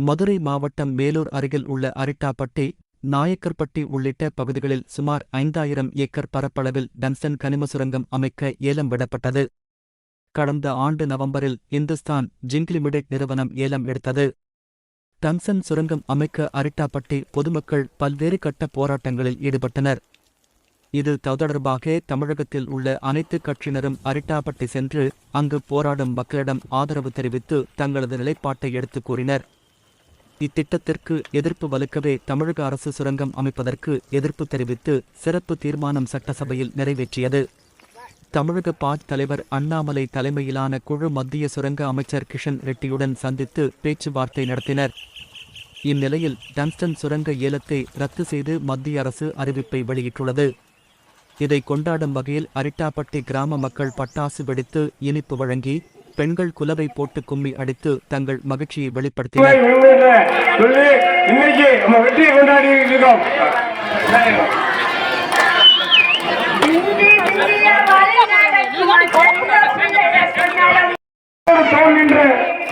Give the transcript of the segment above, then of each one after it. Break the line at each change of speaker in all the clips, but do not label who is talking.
மதுரை மாவட்டம் மேலூர் அருகில் உள்ள அரிட்டாப்பட்டி, நாயக்கர்பட்டி உள்ளிட்ட பகுதிகளில் சுமார் 5000 ஏக்கர் பரப்பளவில் டங்ஸ்டன் கனிம சுரங்கம் அமைக்க ஏலம் விடப்பட்டது. கடந்த ஆண்டு நவம்பரில் இந்துஸ்தான் ஜிங்க் லிமிடெட் நிறுவனம் ஏலம் எடுத்தது. டங்ஸ்டன் சுரங்கம் அமைக்க அரிட்டாப்பட்டி பொதுமக்கள் பல்வேறு கட்ட போராட்டங்களில் ஈடுபட்டனர். இது தொடர்பாக தமிழகத்தில் உள்ள அனைத்து கட்சியினரும் அரிட்டாப்பட்டி சென்று அங்கு போராடும் மக்களிடம் ஆதரவு தெரிவித்து தங்களது நிலைப்பாட்டை எடுத்துக் கூறினர். இத்திட்டத்திற்கு எதிர்ப்பு வலுக்கவே தமிழக அரசு சுரங்கம் அமைப்பதற்கு எதிர்ப்பு தெரிவித்து சிறப்பு தீர்மானம் சட்டசபையில் நிறைவேற்றியது. தமிழக தலைவர் அண்ணாமலை தலைமையிலான குழு மத்திய சுரங்க அமைச்சர் கிஷன் ரெட்டியுடன் சந்தித்து பேச்சுவார்த்தை நடத்தினர். இந்நிலையில் டங்ஸ்டன் சுரங்க ஏலத்தை ரத்து செய்து மத்திய அரசு அறிவிப்பை வெளியிட்டுள்ளது. இதை கொண்டாடும் வகையில் அரிட்டாப்பட்டி கிராம மக்கள் பட்டாசு வெடித்து இனிப்பு வழங்கி பெண்கள் குலவை போட்டு கும்மி அடித்து தங்கள் மகிழ்ச்சியை வெளிப்படுத்தினர்.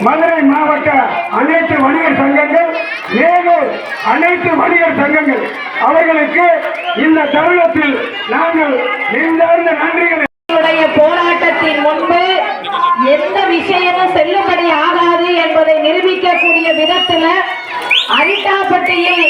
மதுரை மாவட்ட அனைத்து வணிகர் சங்கங்கள், மேலூர் அனைத்து வணிகர் சங்கங்கள் அவர்களுக்கு இந்த தருணத்தில் நாங்கள் நெஞ்சார்ந்த நன்றிகளை.
போராட்டத்தின் முன்பு எந்த விஷயமும் செல்லுபடி ஆகாது என்பதை நிரூபிக்கக்கூடிய விதத்தில் அரிட்டாப்பட்டியில்